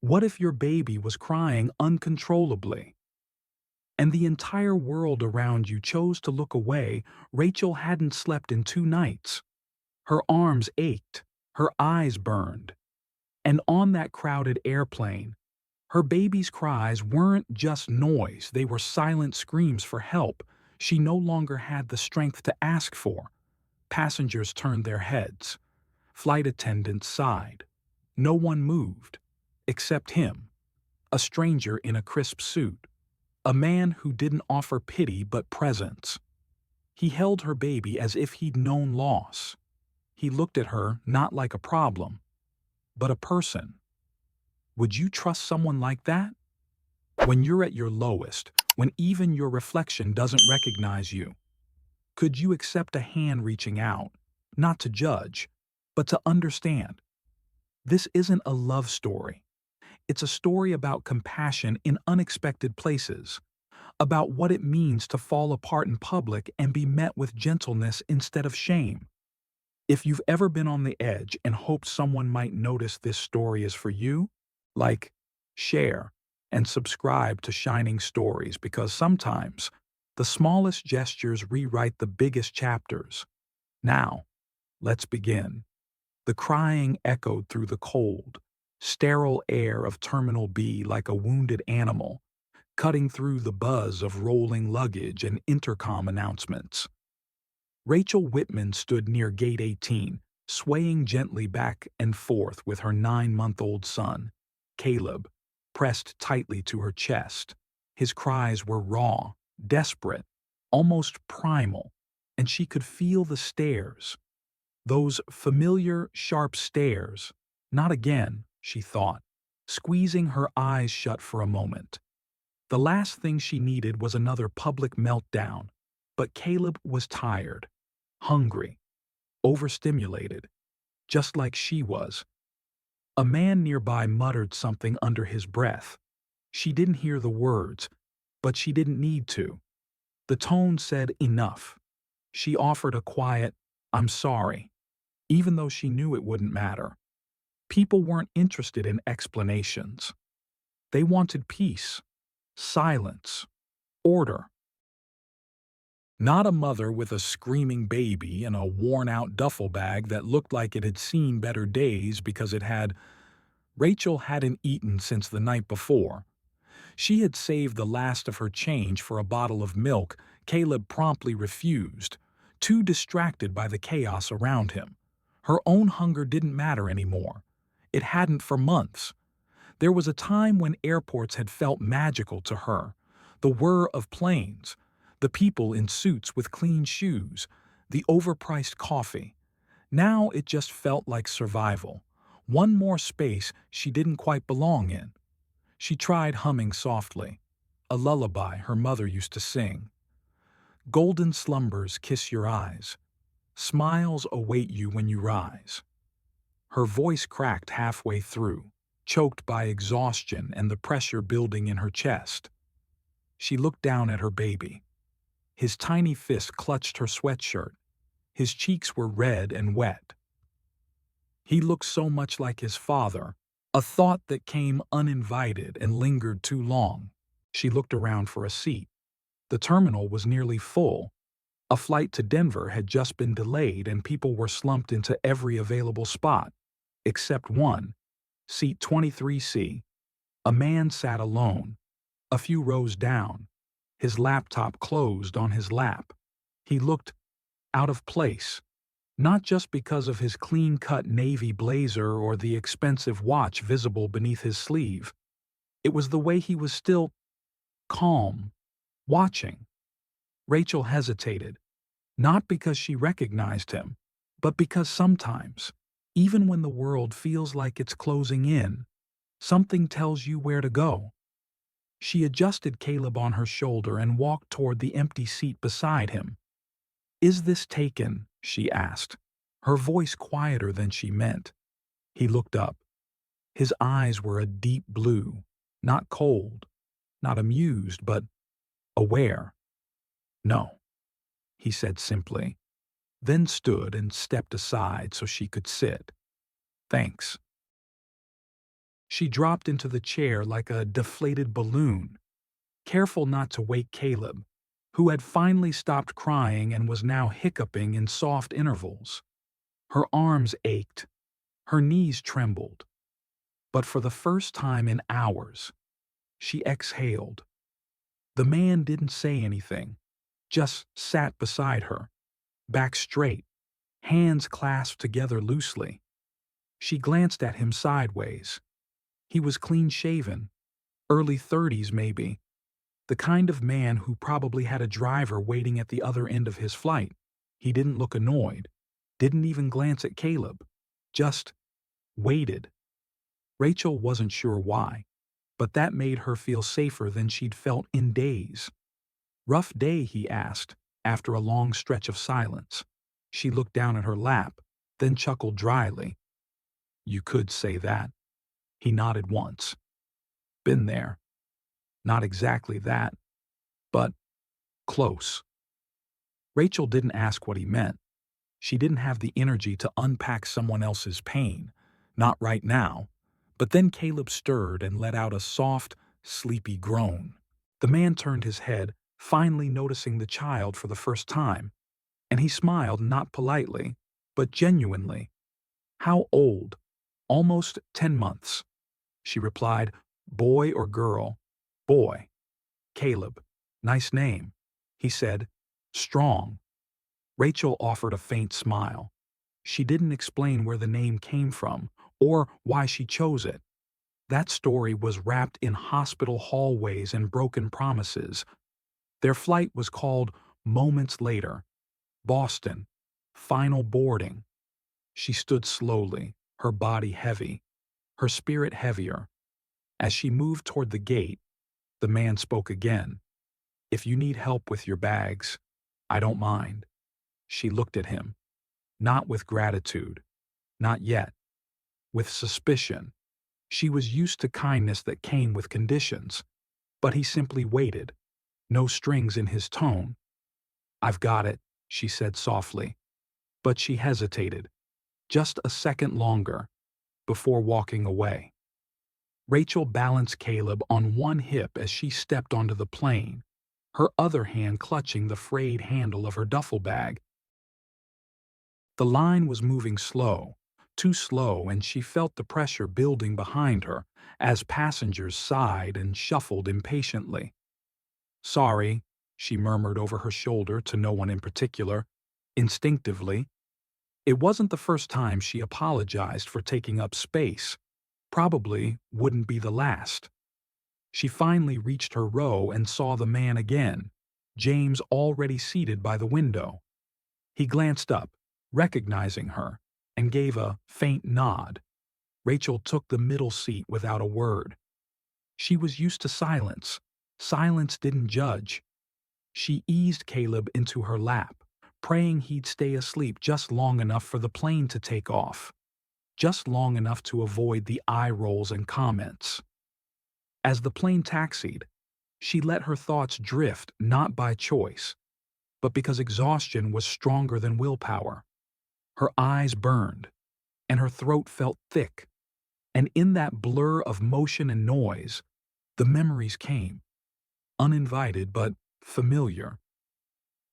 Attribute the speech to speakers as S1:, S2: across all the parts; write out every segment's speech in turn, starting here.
S1: What if your baby was crying uncontrollably and the entire world around you chose to look away? Rachel hadn't slept in 2 nights. Her arms ached, her eyes burned, and on that crowded airplane, her baby's cries weren't just noise, they were silent screams for help she no longer had the strength to ask for. Passengers turned their heads. Flight attendants sighed. No one moved, except him, a stranger in a crisp suit, a man who didn't offer pity but presence. He held her baby as if he'd known loss. He looked at her not like a problem, but a person. Would you trust someone like that? When you're at your lowest, when even your reflection doesn't recognize you, could you accept a hand reaching out, not to judge, but to understand? This isn't a love story. It's a story about compassion in unexpected places, about what it means to fall apart in public and be met with gentleness instead of shame. If you've ever been on the edge and hoped someone might notice this story is for you, like, share, and subscribe to Shining Stories, because sometimes the smallest gestures rewrite the biggest chapters. Now, let's begin. The crying echoed through the cold, sterile air of Terminal B like a wounded animal, cutting through the buzz of rolling luggage and intercom announcements. Rachel Whitman stood near Gate 18, swaying gently back and forth with her 9-month-old son, Caleb, pressed tightly to her chest. His cries were raw, desperate, almost primal, and she could feel the stares. Those familiar, sharp stares. Not again, she thought, squeezing her eyes shut for a moment. The last thing she needed was another public meltdown, but Caleb was tired, hungry, overstimulated, just like she was. A man nearby muttered something under his breath. She didn't hear the words, but she didn't need to. The tone said enough. She offered a quiet, "I'm sorry," even though she knew it wouldn't matter. People weren't interested in explanations. They wanted peace, silence, order. Not a mother with a screaming baby and a worn-out duffel bag that looked like it had seen better days because it had. Rachel hadn't eaten since the night before. She had saved the last of her change for a bottle of milk Caleb promptly refused, too distracted by the chaos around him. Her own hunger didn't matter anymore. It hadn't for months. There was a time when airports had felt magical to her. The whir of planes, the people in suits with clean shoes, the overpriced coffee. Now it just felt like survival. One more space she didn't quite belong in. She tried humming softly, a lullaby her mother used to sing. Golden slumbers kiss your eyes. Smiles await you when you rise. Her voice cracked halfway through, choked by exhaustion and the pressure building in her chest. She looked down at her baby. His tiny fist clutched her sweatshirt. His cheeks were red and wet. He looked so much like his father, a thought that came uninvited and lingered too long. She looked around for a seat. The terminal was nearly full. A flight to Denver had just been delayed and people were slumped into every available spot, except one, seat 23C. A man sat alone, a few rows down, his laptop closed on his lap. He looked out of place, not just because of his clean-cut navy blazer or the expensive watch visible beneath his sleeve. It was the way he was still calm, watching. Rachel hesitated, not because she recognized him, but because sometimes, even when the world feels like it's closing in, something tells you where to go. She adjusted Caleb on her shoulder and walked toward the empty seat beside him. "Is this taken?" she asked, her voice quieter than she meant. He looked up. His eyes were a deep blue, not cold, not amused, but aware. "No," he said simply, then stood and stepped aside so she could sit. "Thanks." She dropped into the chair like a deflated balloon, careful not to wake Caleb, who had finally stopped crying and was now hiccuping in soft intervals. Her arms ached, her knees trembled, but for the first time in hours, she exhaled. The man didn't say anything, just sat beside her, back straight, hands clasped together loosely. She glanced at him sideways. He was clean-shaven, early 30s maybe, the kind of man who probably had a driver waiting at the other end of his flight. He didn't look annoyed, didn't even glance at Caleb, just waited. Rachel wasn't sure why, but that made her feel safer than she'd felt in days. "Rough day?" he asked, after a long stretch of silence. She looked down at her lap, then chuckled dryly. "You could say that." He nodded once. "Been there. Not exactly that, but close." Rachel didn't ask what he meant. She didn't have the energy to unpack someone else's pain. Not right now. But then Caleb stirred and let out a soft, sleepy groan. The man turned his head, finally noticing the child for the first time, and he smiled not politely, but genuinely. "How old?" "Almost 10 months." She replied, "Boy or girl?" "Boy." "Caleb. Nice name." He said, "Strong." Rachel offered a faint smile. She didn't explain where the name came from or why she chose it. That story was wrapped in hospital hallways and broken promises. Their flight was called Moments Later. Boston. Final boarding. She stood slowly, her body heavy, her spirit heavier. As she moved toward the gate, the man spoke again. "If you need help with your bags, I don't mind." She looked at him, not with gratitude, not yet, with suspicion. She was used to kindness that came with conditions, but he simply waited, no strings in his tone. "I've got it," she said softly, but she hesitated, just a second longer, before walking away. Rachel balanced Caleb on one hip as she stepped onto the plane, her other hand clutching the frayed handle of her duffel bag. The line was moving slow, too slow, and she felt the pressure building behind her as passengers sighed and shuffled impatiently. "Sorry," she murmured over her shoulder to no one in particular, instinctively. It wasn't the first time she apologized for taking up space. Probably wouldn't be the last. She finally reached her row and saw the man again, James already seated by the window. He glanced up, recognizing her, and gave a faint nod. Rachel took the middle seat without a word. She was used to silence. Silence didn't judge. She eased Caleb into her lap, praying he'd stay asleep just long enough for the plane to take off, just long enough to avoid the eye rolls and comments. As the plane taxied, she let her thoughts drift not by choice, but because exhaustion was stronger than willpower. Her eyes burned, and her throat felt thick, and in that blur of motion and noise, the memories came, uninvited but familiar.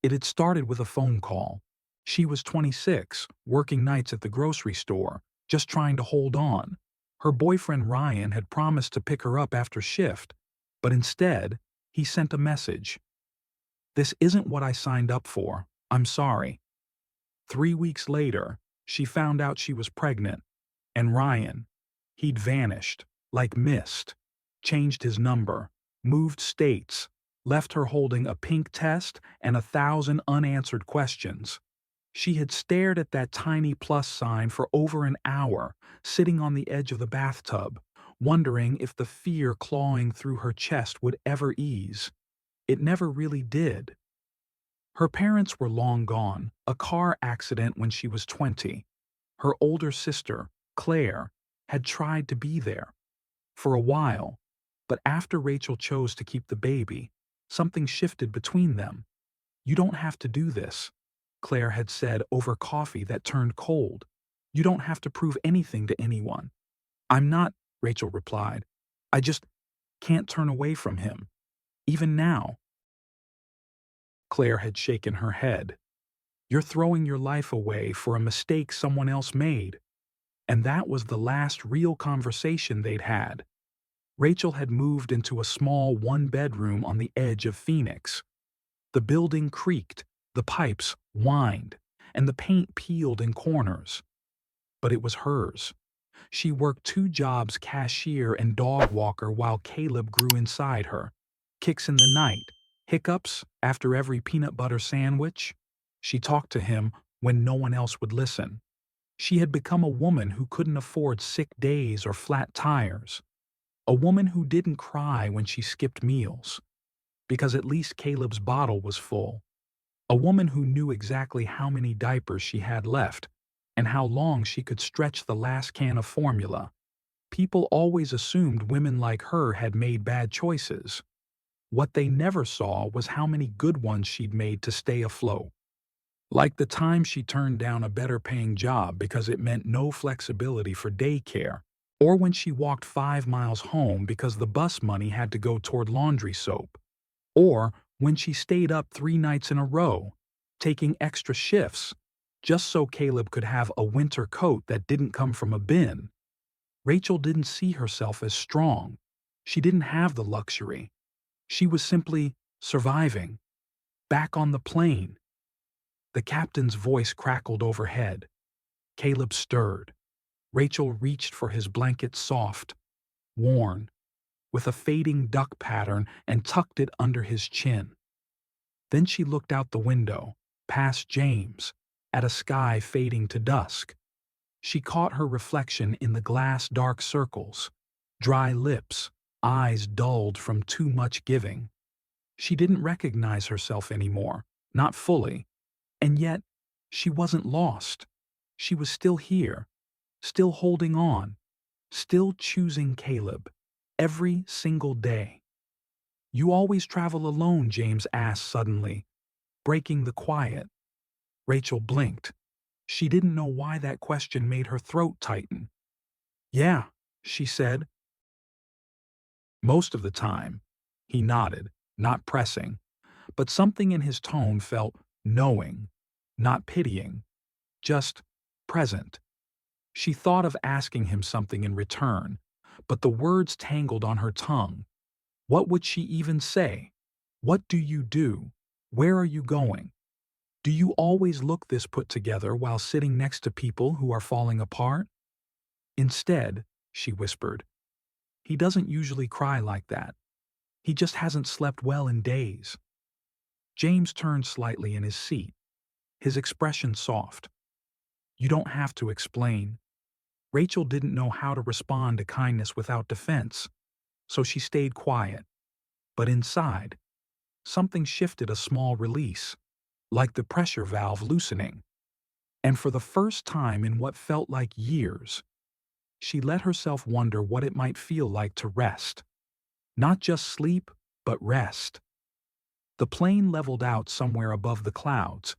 S1: It had started with a phone call. She was 26, working nights at the grocery store, just trying to hold on. Her boyfriend Ryan had promised to pick her up after shift, but instead, he sent a message. "This isn't what I signed up for. I'm sorry." 3 weeks later, she found out she was pregnant, and Ryan, he'd vanished, like mist, changed his number, moved states, left her holding a pink test and 1,000 unanswered questions. She had stared at that tiny plus sign for over an hour, sitting on the edge of the bathtub, wondering if the fear clawing through her chest would ever ease. It never really did. Her parents were long gone, a car accident when she was 20. Her older sister, Claire, had tried to be there. For a while, but after Rachel chose to keep the baby, something shifted between them. "You don't have to do this," Claire had said over coffee that turned cold. "You don't have to prove anything to anyone." "I'm not," Rachel replied. I just can't turn away from him. Even now. Claire had shaken her head. You're throwing your life away for a mistake someone else made. And that was the last real conversation they'd had. Rachel had moved into a small one-bedroom on the edge of Phoenix. The building creaked, the pipes whined, and the paint peeled in corners. But it was hers. She worked 2 jobs, cashier and dog walker, while Caleb grew inside her. Kicks in the night, hiccups after every peanut butter sandwich. She talked to him when no one else would listen. She had become a woman who couldn't afford sick days or flat tires. A woman who didn't cry when she skipped meals, because at least Caleb's bottle was full. A woman who knew exactly how many diapers she had left and how long she could stretch the last can of formula. People always assumed women like her had made bad choices. What they never saw was how many good ones she'd made to stay afloat. Like the time she turned down a better-paying job because it meant no flexibility for daycare, or when she walked 5 miles home because the bus money had to go toward laundry soap, or when she stayed up 3 nights in a row, taking extra shifts, just so Caleb could have a winter coat that didn't come from a bin. Rachel didn't see herself as strong. She didn't have the luxury. She was simply surviving. Back on the plane. The captain's voice crackled overhead. Caleb stirred. Rachel reached for his blanket, soft, worn, with a fading duck pattern, and tucked it under his chin. Then she looked out the window, past James, at a sky fading to dusk. She caught her reflection in the glass dark circles, dry lips, eyes dulled from too much giving. She didn't recognize herself anymore, not fully, and yet she wasn't lost. She was still here, still holding on, still choosing Caleb, every single day. You always travel alone, James asked suddenly, breaking the quiet. Rachel blinked. She didn't know why that question made her throat tighten. Yeah, she said. Most of the time. He nodded, not pressing, but something in his tone felt knowing, not pitying, just present. She thought of asking him something in return, but the words tangled on her tongue. What would she even say? What do you do? Where are you going? Do you always look this put together while sitting next to people who are falling apart? Instead, she whispered, he doesn't usually cry like that. He just hasn't slept well in days. James turned slightly in his seat, his expression soft. You don't have to explain. Rachel didn't know how to respond to kindness without defense, so she stayed quiet. But inside, something shifted, a small release, like the pressure valve loosening. And for the first time in what felt like years, she let herself wonder what it might feel like to rest. Not just sleep, but rest. The plane leveled out somewhere above the clouds,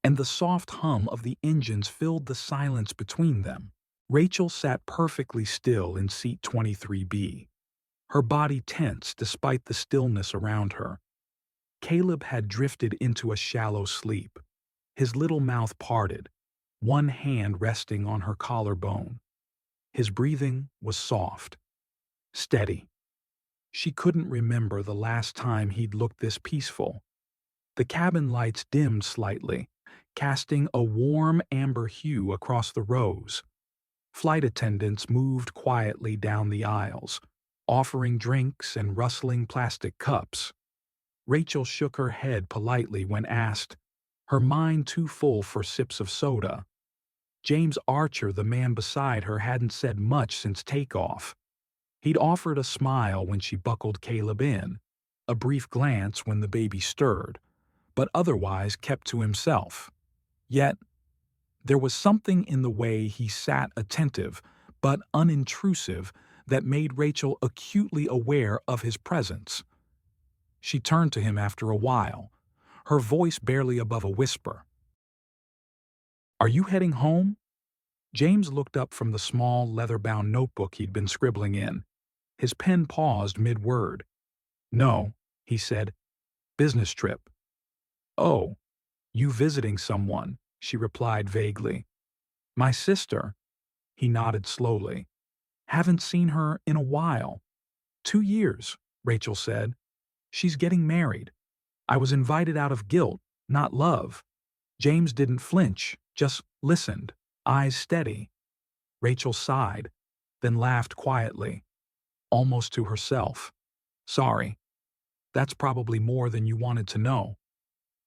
S1: and the soft hum of the engines filled the silence between them. Rachel sat perfectly still in seat 23B, her body tense despite the stillness around her. Caleb had drifted into a shallow sleep, his little mouth parted, one hand resting on her collarbone. His breathing was soft, steady. She couldn't remember the last time he'd looked this peaceful. The cabin lights dimmed slightly, casting a warm amber hue across the rows. Flight attendants moved quietly down the aisles, offering drinks and rustling plastic cups. Rachel shook her head politely when asked, her mind too full for sips of soda. James Archer, the man beside her, hadn't said much since takeoff. He'd offered a smile when she buckled Caleb in, a brief glance when the baby stirred, but otherwise kept to himself. Yet, there was something in the way he sat, attentive but unintrusive, that made Rachel acutely aware of his presence. She turned to him after a while, her voice barely above a whisper. Are you heading home? James looked up from the small, leather-bound notebook he'd been scribbling in. His pen paused mid-word. "No," he said. "Business trip." "Oh, you visiting someone," she replied vaguely. "My sister." He nodded slowly. "Haven't seen her in a while." "2 years," Rachel said. "She's getting married. I was invited out of guilt, not love." James didn't flinch, just listened, eyes steady. Rachel sighed, then laughed quietly, almost to herself. "Sorry, that's probably more than you wanted to know."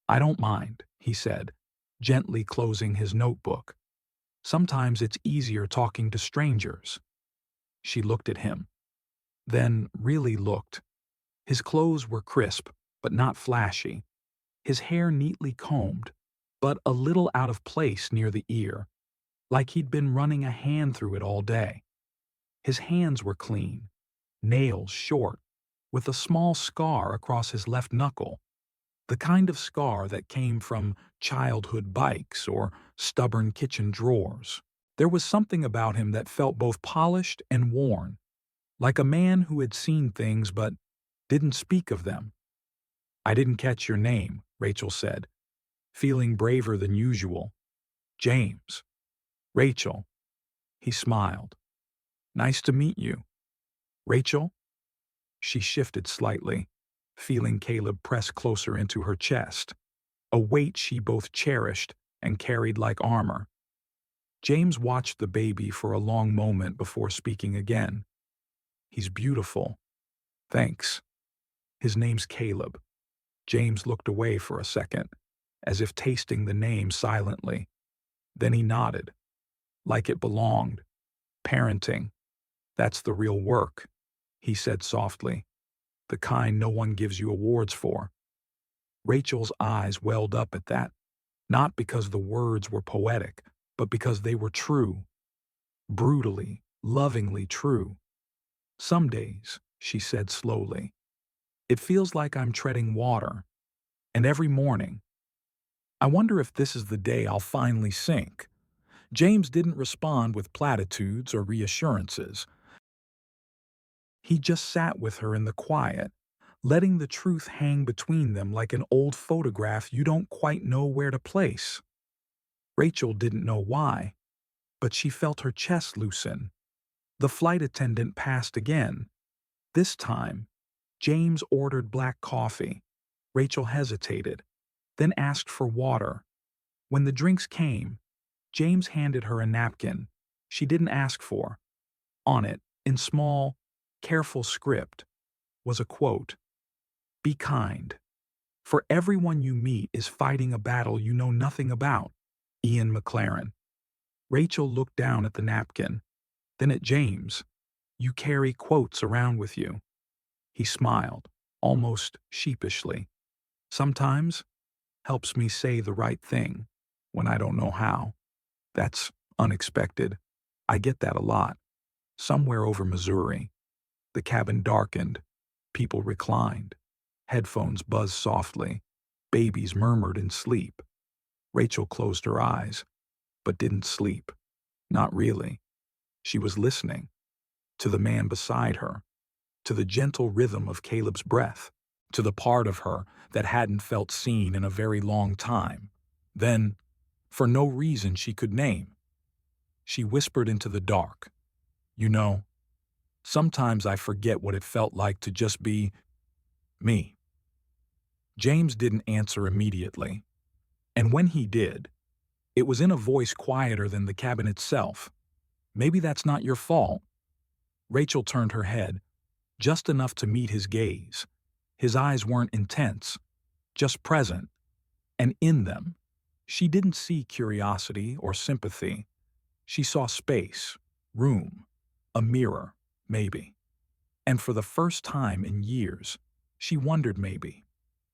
S1: "I don't mind," he said, gently closing his notebook. "Sometimes it's easier talking to strangers." She looked at him, then really looked. His clothes were crisp, but not flashy. His hair neatly combed, but a little out of place near the ear, like he'd been running a hand through it all day. His hands were clean, nails short, with a small scar across his left knuckle, the kind of scar that came from childhood bikes or stubborn kitchen drawers. There was something about him that felt both polished and worn, like a man who had seen things but didn't speak of them. "I didn't catch your name," Rachel said, feeling braver than usual. "James." "Rachel." He smiled. "Nice to meet you." "Rachel?" She shifted slightly, feeling Caleb press closer into her chest, a weight she both cherished and carried like armor. James watched the baby for a long moment before speaking again. "He's beautiful." "Thanks." "His name's Caleb." James looked away for a second, as if tasting the name silently. Then he nodded, like it belonged. "Parenting. That's the real work," he said softly. "The kind no one gives you awards for." Rachel's eyes welled up at that, not because the words were poetic, but because they were true. Brutally, lovingly true. "Some days," she said slowly, "it feels like I'm treading water. And every morning, I wonder if this is the day I'll finally sink." James didn't respond with platitudes or reassurances. He just sat with her in the quiet, letting the truth hang between them like an old photograph you don't quite know where to place. Rachel didn't know why, but she felt her chest loosen. The flight attendant passed again. This time, James ordered black coffee. Rachel hesitated, then asked for water. When the drinks came, James handed her a napkin she didn't ask for. On it, in small, careful script, was a quote: "Be kind. For everyone you meet is fighting a battle you know nothing about." Ian McLaren. Rachel looked down at the napkin, then at James. "You carry quotes around with you." He smiled, almost sheepishly. "Sometimes helps me say the right thing when I don't know how." "That's unexpected. I get that a lot." Somewhere over Missouri, the cabin darkened, people reclined, headphones buzzed softly, babies murmured in sleep. Rachel closed her eyes, but didn't sleep. Not really. She was listening, to the man beside her, to the gentle rhythm of Caleb's breath, to the part of her that hadn't felt seen in a very long time. Then, for no reason she could name, she whispered into the dark, "You know, sometimes I forget what it felt like to just be me." James didn't answer immediately, and when he did, it was in a voice quieter than the cabin itself. "Maybe that's not your fault." Rachel turned her head, just enough to meet his gaze. His eyes weren't intense, just present, and in them, she didn't see curiosity or sympathy. She saw space, room, a mirror, maybe. And for the first time in years, she wondered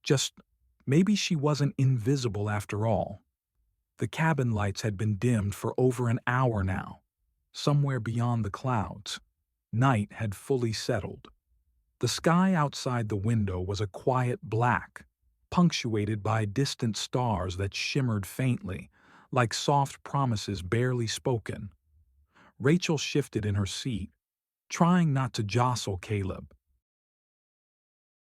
S1: just maybe she wasn't invisible after all. The cabin lights had been dimmed for over an hour now. Somewhere beyond the clouds, night had fully settled. The sky outside the window was a quiet black, punctuated by distant stars that shimmered faintly, like soft promises barely spoken. Rachel shifted in her seat, trying not to jostle Caleb.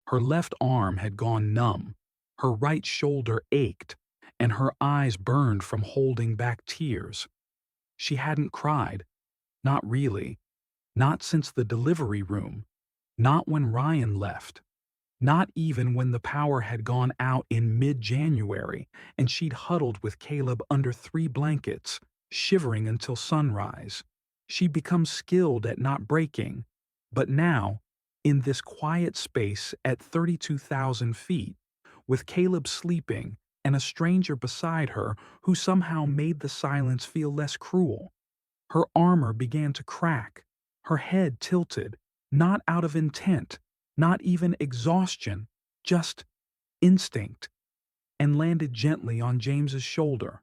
S1: Her left arm had gone numb, her right shoulder ached, and her eyes burned from holding back tears. She hadn't cried, not really, not since the delivery room, not when Ryan left, not even when the power had gone out in mid-January and she'd huddled with Caleb under 3 blankets, shivering until sunrise. She'd become skilled at not breaking, but now, in this quiet space at 32,000 feet, with Caleb sleeping and a stranger beside her who somehow made the silence feel less cruel, her armor began to crack, her head tilted, not out of intent, not even exhaustion, just instinct, and landed gently on James's shoulder.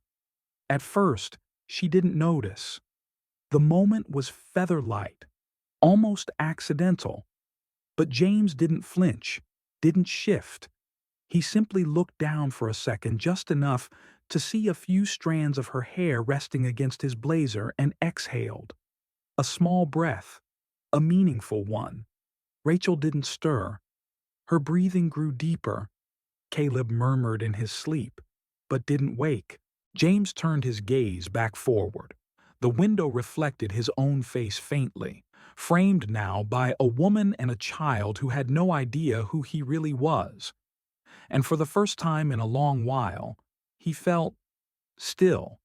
S1: At first, she didn't notice. The moment was feather-light, almost accidental, but James didn't flinch, didn't shift. He simply looked down for a second, just enough to see a few strands of her hair resting against his blazer, and exhaled. A small breath, a meaningful one. Rachel didn't stir. Her breathing grew deeper. Caleb murmured in his sleep, but didn't wake. James turned his gaze back forward. The window reflected his own face faintly, framed now by a woman and a child who had no idea who he really was. And for the first time in a long while, he felt still.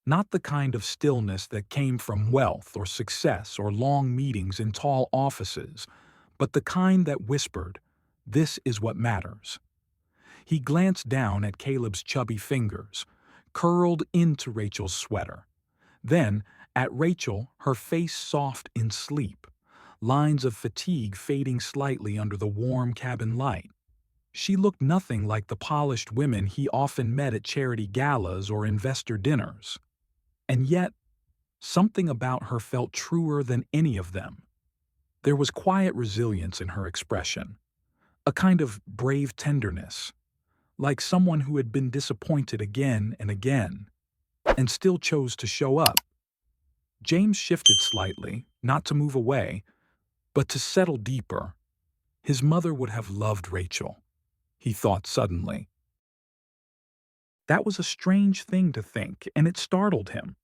S1: Not the kind of stillness that came from wealth or success or long meetings in tall offices, but the kind that whispered, "This is what matters." He glanced down at Caleb's chubby fingers, curled into Rachel's sweater. Then, at Rachel, her face soft in sleep, lines of fatigue fading slightly under the warm cabin light. She looked nothing like the polished women he often met at charity galas or investor dinners. And yet, something about her felt truer than any of them. There was quiet resilience in her expression, a kind of brave tenderness, like someone who had been disappointed again and again, and still chose to show up. James shifted slightly, not to move away, but to settle deeper. His mother would have loved Rachel, he thought suddenly. That was a strange thing to think, and it startled him.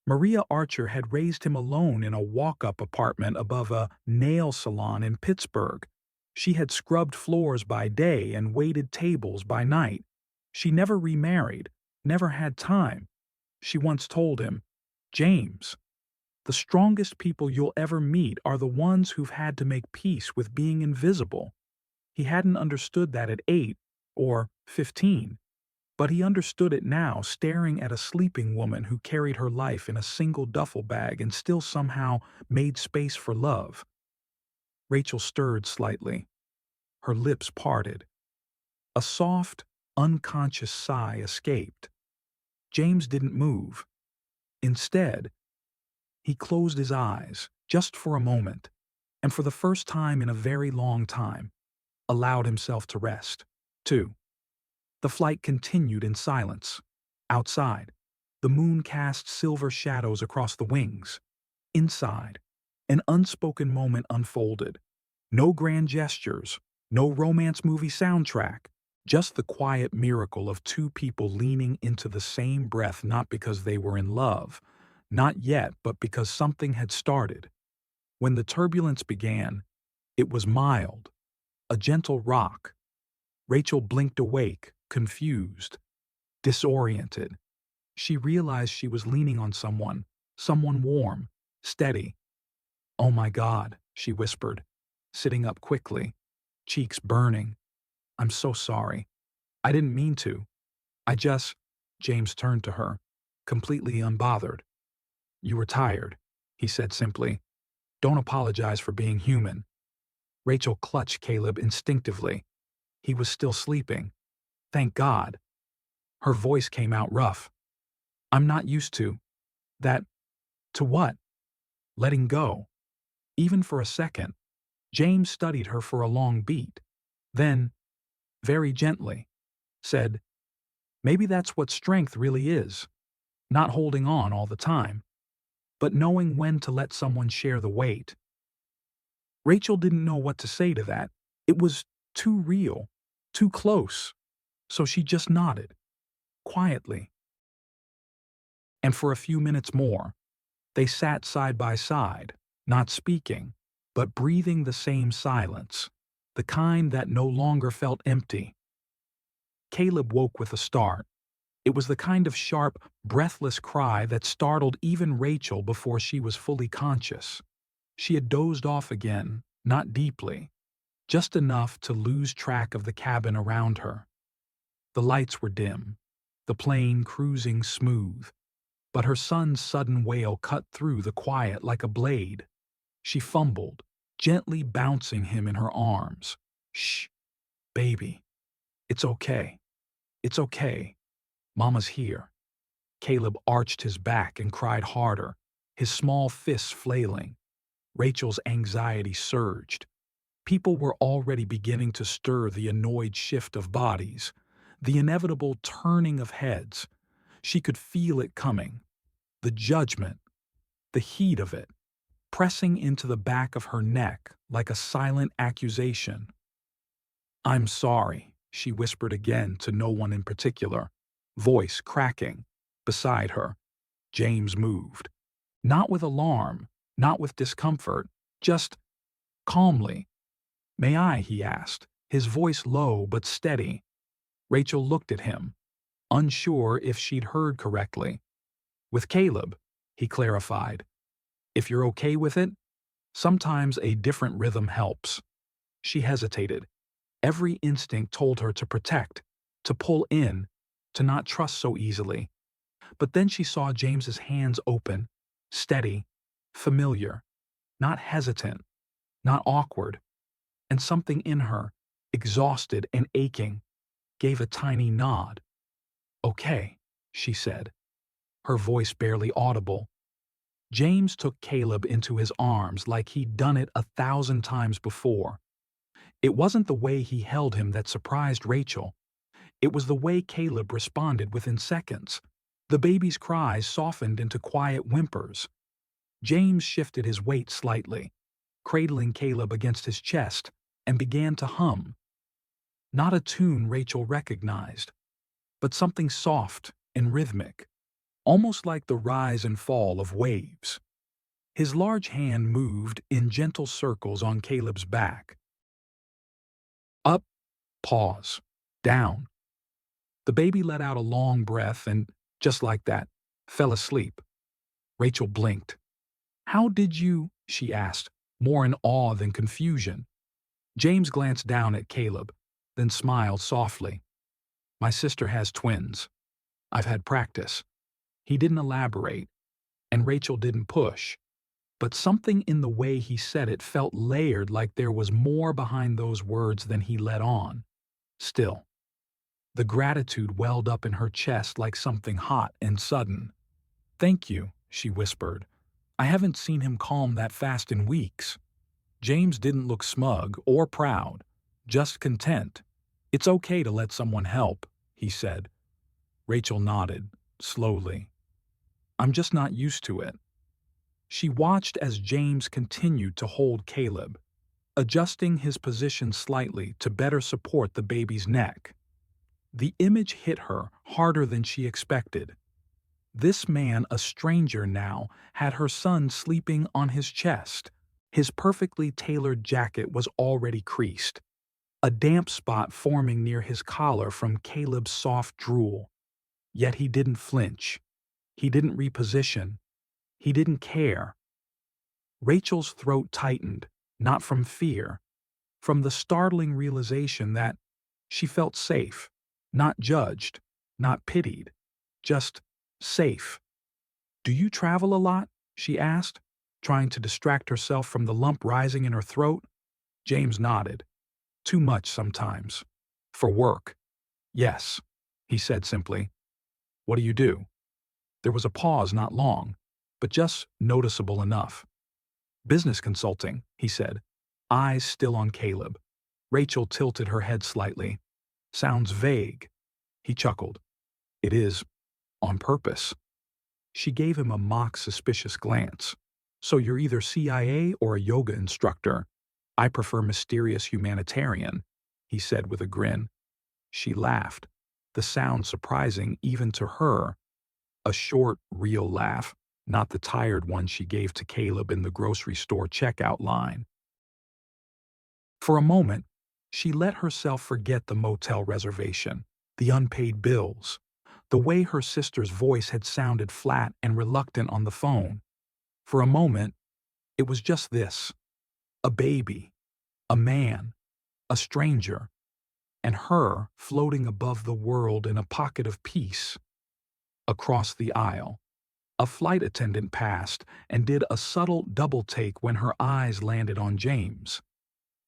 S1: Maria Archer had raised him alone in a walk-up apartment above a nail salon in Pittsburgh. She had scrubbed floors by day and waited tables by night. She never remarried, never had time. She once told him, "James, the strongest people you'll ever meet are the ones who've had to make peace with being invisible." He hadn't understood that at 8 or 15. But he understood it now, staring at a sleeping woman who carried her life in a single duffel bag and still somehow made space for love. Rachel stirred slightly. Her lips parted. A soft, unconscious sigh escaped. James didn't move. Instead, he closed his eyes, just for a moment, and for the first time in a very long time, allowed himself to rest, too. The flight continued in silence. Outside, the moon cast silver shadows across the wings. Inside, an unspoken moment unfolded. No grand gestures, no romance movie soundtrack, just the quiet miracle of two people leaning into the same breath, not because they were in love, not yet, but because something had started. When the turbulence began, it was mild, a gentle rock. Rachel blinked awake, confused, disoriented. She realized she was leaning on someone warm, steady. "Oh my God," she whispered, sitting up quickly, cheeks burning. "I'm so sorry. I didn't mean to. I just—" James turned to her, completely unbothered. "You were tired," he said simply. "Don't apologize for being human." Rachel clutched Caleb instinctively. He was still sleeping. Thank God. Her voice came out rough. "I'm not used to that." To what? Letting go. Even for a second. James studied her for a long beat. Then, very gently, said, "Maybe that's what strength really is. Not holding on all the time, but knowing when to let someone share the weight. Rachel didn't know what to say to that. It was too real, too close, so she just nodded, quietly. And for a few minutes more, they sat side by side, not speaking, but breathing the same silence, the kind that no longer felt empty. Caleb woke with a start. It was the kind of sharp, breathless cry that startled even Rachel before she was fully conscious. She had dozed off again, not deeply, just enough to lose track of the cabin around her. The lights were dim, the plane cruising smooth, but her son's sudden wail cut through the quiet like a blade. She fumbled, gently bouncing him in her arms. "Shh, baby. It's okay. It's okay. Mama's here." Caleb arched his back and cried harder, his small fists flailing. Rachel's anxiety surged. People were already beginning to stir the annoyed shift of bodies, the inevitable turning of heads. She could feel it coming. The judgment, the heat of it, pressing into the back of her neck like a silent accusation. "I'm sorry," she whispered again to no one in particular, voice cracking. Beside her, James moved. Not with alarm, not with discomfort, just calmly. "May I?" he asked, his voice low but steady. Rachel looked at him, unsure if she'd heard correctly. "With Caleb," he clarified. "If you're okay with it, sometimes a different rhythm helps." She hesitated. Every instinct told her to protect, to pull in, to not trust so easily. But then she saw James's hands open, steady, familiar, not hesitant, not awkward, and something in her, exhausted and aching, gave a tiny nod. "Okay," she said, her voice barely audible. James took Caleb into his arms like he'd done it 1,000 times before. It wasn't the way he held him that surprised Rachel. It was the way Caleb responded within seconds. The baby's cries softened into quiet whimpers. James shifted his weight slightly, cradling Caleb against his chest, and began to hum. Not a tune Rachel recognized, but something soft and rhythmic, almost like the rise and fall of waves. His large hand moved in gentle circles on Caleb's back. Up, pause, down. The baby let out a long breath and, just like that, fell asleep. Rachel blinked. "How did you?" she asked, more in awe than confusion. James glanced down at Caleb, then smiled softly. "My sister has twins. I've had practice." He didn't elaborate, and Rachel didn't push. But something in the way he said it felt layered, like there was more behind those words than he let on. Still, the gratitude welled up in her chest like something hot and sudden. "Thank you," she whispered. "I haven't seen him calm that fast in weeks." James didn't look smug or proud, just content. "It's okay to let someone help," he said. Rachel nodded, slowly. "I'm just not used to it." She watched as James continued to hold Caleb, adjusting his position slightly to better support the baby's neck. The image hit her harder than she expected. This man, a stranger now, had her son sleeping on his chest. His perfectly tailored jacket was already creased, a damp spot forming near his collar from Caleb's soft drool. Yet he didn't flinch. He didn't reposition. He didn't care. Rachel's throat tightened, not from fear, from the startling realization that she felt safe, not judged, not pitied, just safe. "Do you travel a lot?" she asked, trying to distract herself from the lump rising in her throat. James nodded. "Too much sometimes. For work." "Yes," he said simply. "What do you do?" There was a pause, not long, but just noticeable enough. "Business consulting," he said, eyes still on Caleb. Rachel tilted her head slightly. "Sounds vague." He chuckled. "It is, on purpose." She gave him a mock suspicious glance. So you're either CIA or a yoga instructor. I prefer mysterious humanitarian, he said with a grin. She laughed, the sound surprising even to her. A short, real laugh, not the tired one she gave to Caleb in the grocery store checkout line. For a moment, she let herself forget the motel reservation, the unpaid bills, the way her sister's voice had sounded flat and reluctant on the phone. For a moment, it was just this: a baby, a man, a stranger, and her floating above the world in a pocket of peace. Across the aisle, a flight attendant passed and did a subtle double take when her eyes landed on James.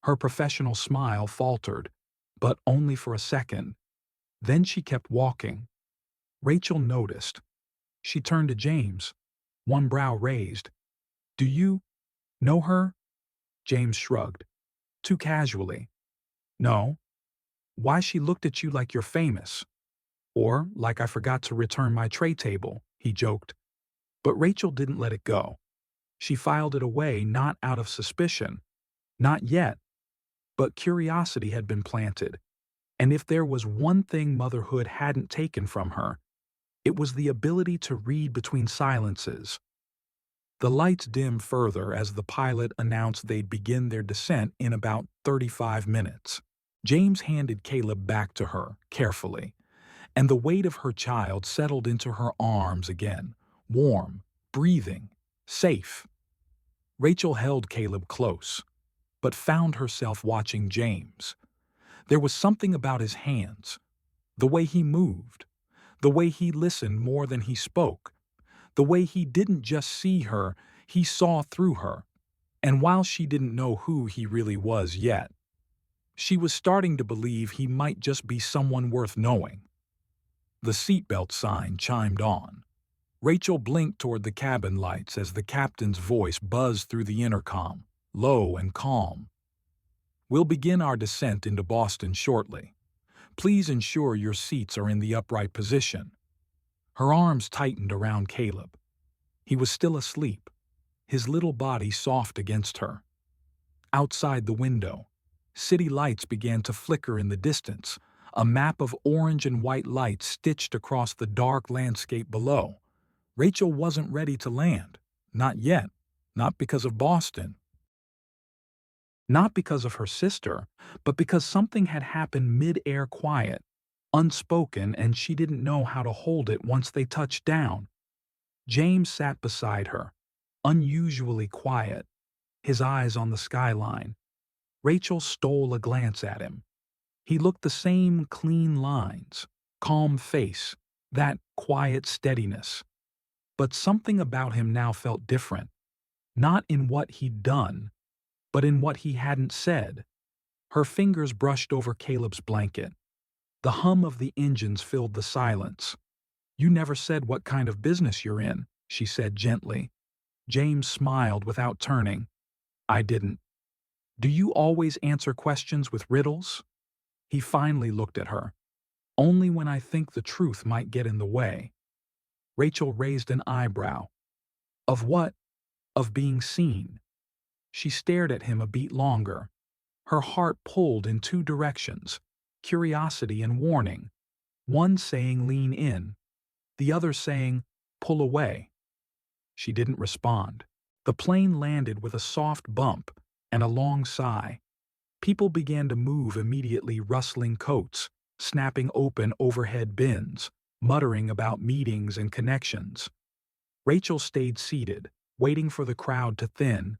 S1: Her professional smile faltered, but only for a second. Then she kept walking. Rachel noticed. She turned to James, one brow raised. Do you know her? James shrugged, too casually. No. Why she looked at you like you're famous. Or like I forgot to return my tray table, he joked. But Rachel didn't let it go. She filed it away not out of suspicion. Not yet. But curiosity had been planted. And if there was one thing motherhood hadn't taken from her, it was the ability to read between silences. The lights dimmed further as the pilot announced they'd begin their descent in about 35 minutes. James handed Caleb back to her, carefully, and the weight of her child settled into her arms again, warm, breathing, safe. Rachel held Caleb close, but found herself watching James. There was something about his hands, the way he moved, the way he listened more than he spoke, the way he didn't just see her, he saw through her. And while she didn't know who he really was yet, she was starting to believe he might just be someone worth knowing. The seatbelt sign chimed on. Rachel blinked toward the cabin lights as the captain's voice buzzed through the intercom, low and calm. We'll begin our descent into Boston shortly. Please ensure your seats are in the upright position. Her arms tightened around Caleb. He was still asleep, his little body soft against her. Outside the window, city lights began to flicker in the distance, a map of orange and white lights stitched across the dark landscape below. Rachel wasn't ready to land. Not yet. Not because of Boston. Not because of her sister, but because something had happened mid-air quiet, unspoken, and she didn't know how to hold it once they touched down. James sat beside her, unusually quiet, his eyes on the skyline. Rachel stole a glance at him. He looked the same: clean lines, calm face, that quiet steadiness. But something about him now felt different, not in what he'd done, but in what he hadn't said. Her fingers brushed over Caleb's blanket. The hum of the engines filled the silence. You never said what kind of business you're in, she said gently. James smiled without turning. I didn't. Do you always answer questions with riddles? He finally looked at her. Only when I think the truth might get in the way. Rachel raised an eyebrow. Of what? Of being seen. She stared at him a beat longer. Her heart pulled in two directions, curiosity and warning. One saying lean in, the other saying pull away. She didn't respond. The plane landed with a soft bump and a long sigh. People began to move immediately, rustling coats, snapping open overhead bins, muttering about meetings and connections. Rachel stayed seated, waiting for the crowd to thin.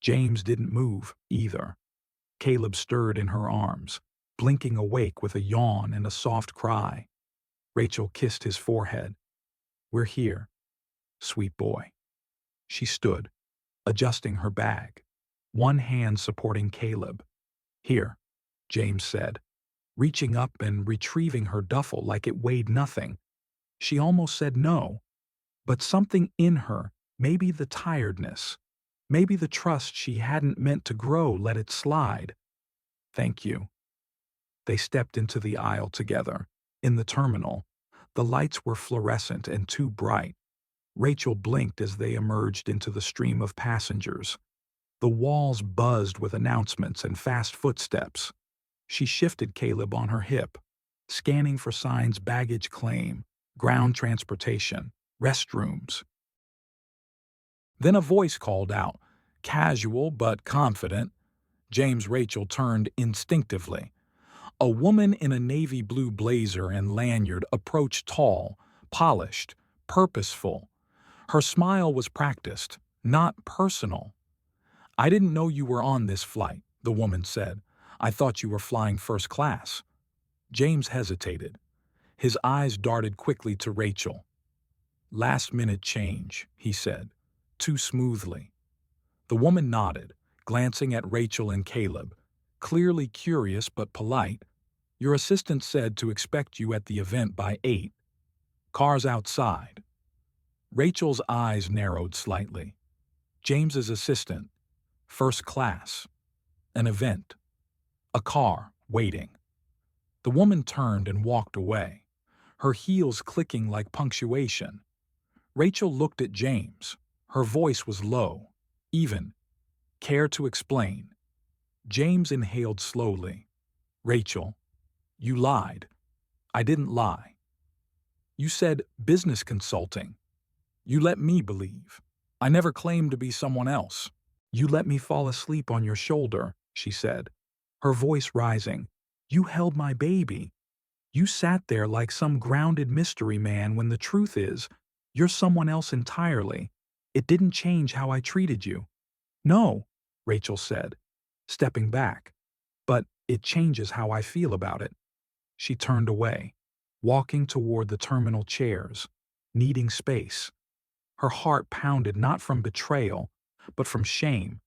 S1: James didn't move, either. Caleb stirred in her arms, blinking awake with a yawn and a soft cry. Rachel kissed his forehead. We're here, sweet boy. She stood, adjusting her bag, one hand supporting Caleb. Here, James said, reaching up and retrieving her duffel like it weighed nothing. She almost said no, but something in her, maybe the tiredness, maybe the trust she hadn't meant to grow, let it slide. Thank you. They stepped into the aisle together. In the terminal, the lights were fluorescent and too bright. Rachel blinked as they emerged into the stream of passengers. The walls buzzed with announcements and fast footsteps. She shifted Caleb on her hip, scanning for signs: baggage claim, ground transportation, restrooms. Then a voice called out, casual but confident. Rachel turned instinctively. A woman in a navy blue blazer and lanyard approached, tall, polished, purposeful. Her smile was practiced, not personal. "I didn't know you were on this flight," the woman said. "I thought you were flying first class." James hesitated. His eyes darted quickly to Rachel. "Last-minute change," he said, too smoothly. The woman nodded, glancing at Rachel and Caleb, clearly curious but polite. "Your assistant said to expect you at the event by 8. Cars outside." Rachel's eyes narrowed slightly. James's assistant. First class. An event. A car waiting. The woman turned and walked away, her heels clicking like punctuation. Rachel looked at James. Her voice was low, even. "Care to explain?" James inhaled slowly. "Rachel, you lied." "I didn't lie." "You said business consulting." "You let me believe. I never claimed to be someone else." "You let me fall asleep on your shoulder," she said, her voice rising. "You held my baby. You sat there like some grounded mystery man when the truth is, you're someone else entirely. It didn't change how I treated you." "No," Rachel said, stepping back. "But it changes how I feel about it." She turned away, walking toward the terminal chairs, needing space. Her heart pounded not from betrayal, but from shame.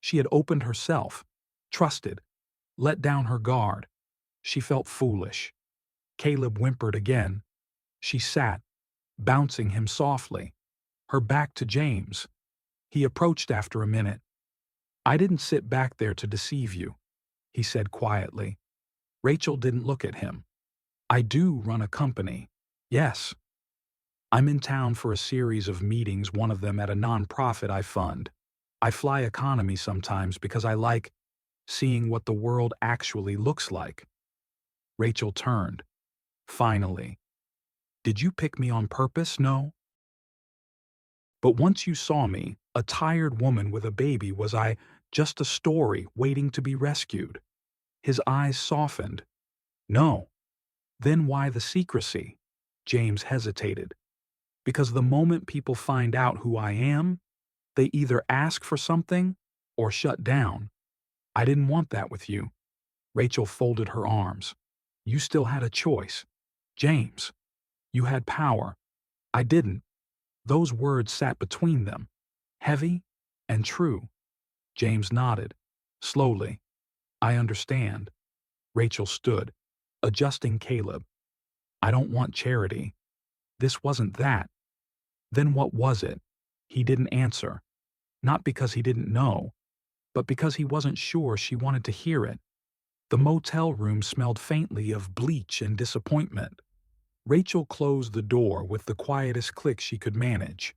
S1: She had opened herself, trusted, let down her guard. She felt foolish. Caleb whimpered again. She sat, bouncing him softly, her back to James. He approached after a minute. "I didn't sit back there to deceive you," he said quietly. Rachel didn't look at him. "I do run a company. Yes. I'm in town for a series of meetings, one of them at a nonprofit I fund. I fly economy sometimes because I like seeing what the world actually looks like." Rachel turned. Finally. "Did you pick me on purpose? No. But once you saw me, a tired woman with a baby, was I just a story waiting to be rescued?" His eyes softened. "No." "Then why the secrecy?" James hesitated. "Because the moment people find out who I am, they either ask for something or shut down. I didn't want that with you." Rachel folded her arms. "You still had a choice. James, you had power. I didn't." Those words sat between them, heavy and true. James nodded, slowly. "I understand." Rachel stood, adjusting Caleb. "I don't want charity. This wasn't that." "Then what was it?" He didn't answer. Not because he didn't know, but because he wasn't sure she wanted to hear it. The motel room smelled faintly of bleach and disappointment. Rachel closed the door with the quietest click she could manage,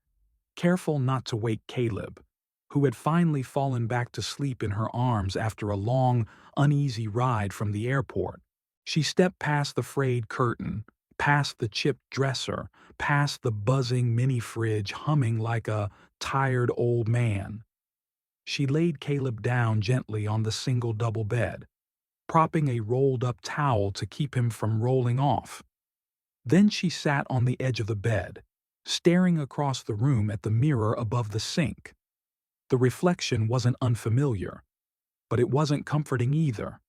S1: careful not to wake Caleb, who had finally fallen back to sleep in her arms after a long, uneasy ride from the airport. She stepped past the frayed curtain, past the chipped dresser, past the buzzing mini-fridge humming like a tired old man. She laid Caleb down gently on the single double bed, propping a rolled-up towel to keep him from rolling off. Then she sat on the edge of the bed, staring across the room at the mirror above the sink. The reflection wasn't unfamiliar, but it wasn't comforting either.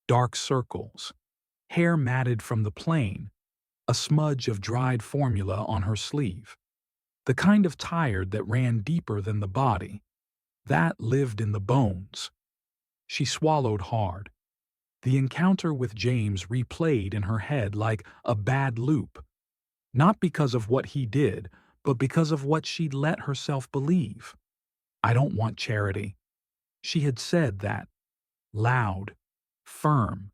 S1: Dark circles, hair matted from the plane, a smudge of dried formula on her sleeve. The kind of tired that ran deeper than the body, that lived in the bones. She swallowed hard. The encounter with James replayed in her head like a bad loop, not because of what he did, but because of what she'd let herself believe. "I don't want charity." She had said that, loud, firm.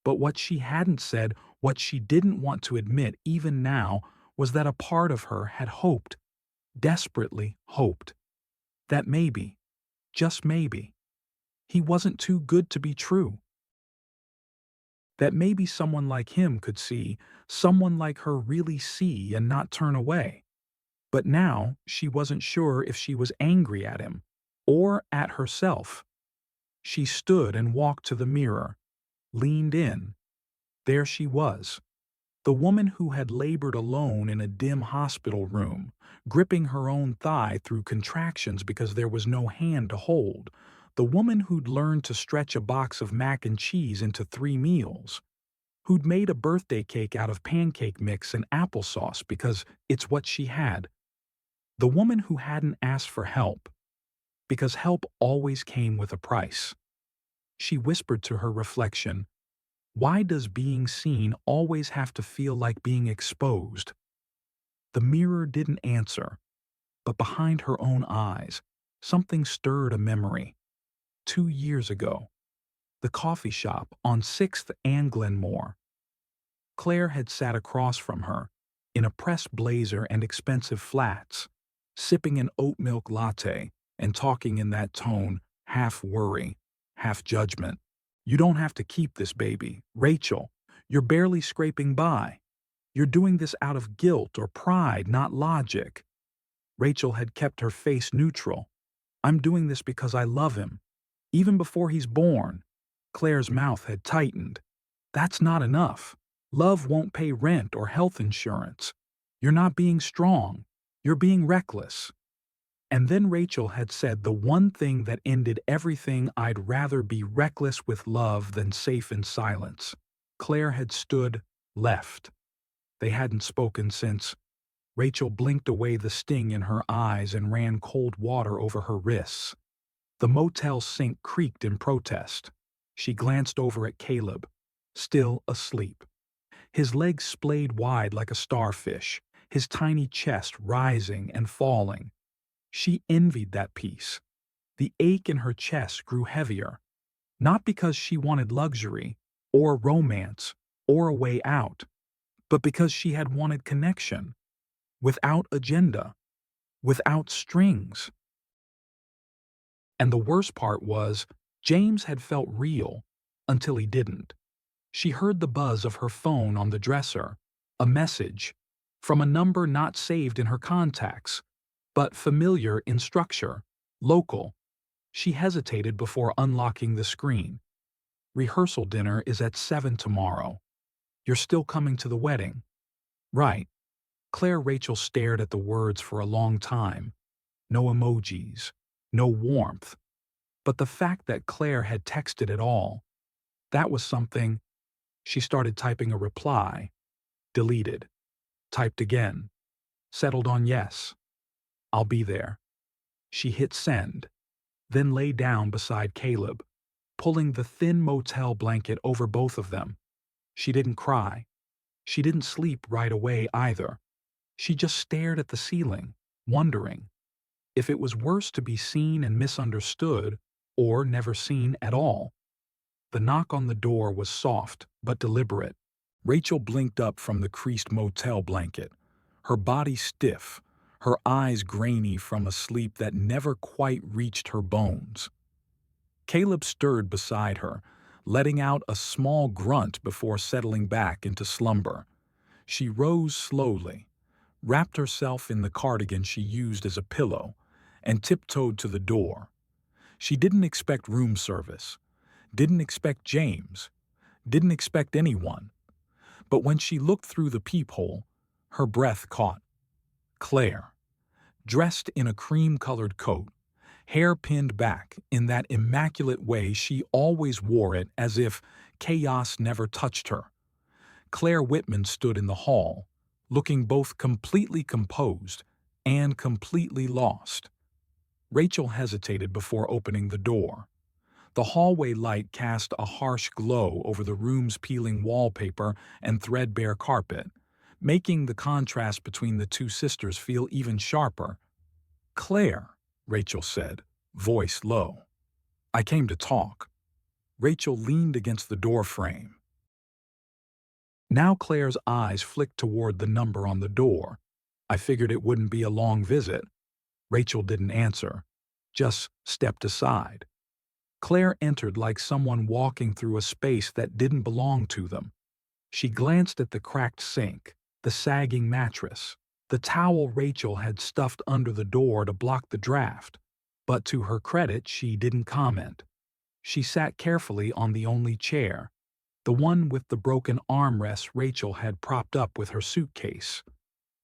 S1: But what she hadn't said, what she didn't want to admit even now, was that a part of her had hoped desperately hoped that maybe, just maybe, he wasn't too good to be true. That maybe someone like him could see, someone like her really see and not turn away. But now she wasn't sure if she was angry at him or at herself. She stood and walked to the mirror, leaned in. There she was, the woman who had labored alone in a dim hospital room, gripping her own thigh through contractions because there was no hand to hold. The woman who'd learned to stretch a box of mac and cheese into 3 meals. Who'd made a birthday cake out of pancake mix and applesauce because it's what she had. The woman who hadn't asked for help, because help always came with a price. She whispered to her reflection, "Why does being seen always have to feel like being exposed?" The mirror didn't answer, but behind her own eyes, something stirred a memory. 2 years ago, the coffee shop on 6th and Glenmore. Claire had sat across from her, in a pressed blazer and expensive flats, sipping an oat milk latte and talking in that tone, half worry, half judgment. "You don't have to keep this baby, Rachel. You're barely scraping by. You're doing this out of guilt or pride, not logic." Rachel had kept her face neutral. "I'm doing this because I love him. Even before he's born." Claire's mouth had tightened. "That's not enough. Love won't pay rent or health insurance. You're not being strong. You're being reckless." And then Rachel had said the one thing that ended everything: "I'd rather be reckless with love than safe in silence." Claire had stood, left. They hadn't spoken since. Rachel blinked away the sting in her eyes and ran cold water over her wrists. The motel sink creaked in protest. She glanced over at Caleb, still asleep. His legs splayed wide like a starfish, his tiny chest rising and falling. She envied that peace. The ache in her chest grew heavier, not because she wanted luxury, or romance, or a way out, but because she had wanted connection, without agenda, without strings. And the worst part was, James had felt real until he didn't. She heard the buzz of her phone on the dresser, a message from a number not saved in her contacts, but familiar in structure, local. She hesitated before unlocking the screen. "Rehearsal dinner is at 7 tomorrow. You're still coming to the wedding?" "Right." Rachel stared at the words for a long time. No emojis, no warmth. But the fact that Claire had texted at all, that was something. She started typing a reply, deleted, typed again, settled on yes. "I'll be there." She hit send, then lay down beside Caleb, pulling the thin motel blanket over both of them. She didn't cry. She didn't sleep right away either. She just stared at the ceiling, wondering if it was worse to be seen and misunderstood or never seen at all. The knock on the door was soft but deliberate. Rachel blinked up from the creased motel blanket, her body stiff, her eyes grainy from a sleep that never quite reached her bones. Caleb stirred beside her, letting out a small grunt before settling back into slumber. She rose slowly, wrapped herself in the cardigan she used as a pillow, and tiptoed to the door. She didn't expect room service, didn't expect James, didn't expect anyone. But when she looked through the peephole, her breath caught. Claire, dressed in a cream-colored coat, hair pinned back in that immaculate way she always wore it, as if chaos never touched her. Claire Whitman stood in the hall, looking both completely composed and completely lost. Rachel hesitated before opening the door. The hallway light cast a harsh glow over the room's peeling wallpaper and threadbare carpet, making the contrast between the two sisters feel even sharper. "Claire," Rachel said, voice low. "I came to talk." Rachel leaned against the doorframe. Now Claire's eyes flicked toward the number on the door. I figured it wouldn't be a long visit. Rachel didn't answer, just stepped aside. Claire entered like someone walking through a space that didn't belong to them. She glanced at the cracked sink, the sagging mattress, the towel Rachel had stuffed under the door to block the draft. But to her credit, she didn't comment. She sat carefully on the only chair, the one with the broken armrest Rachel had propped up with her suitcase.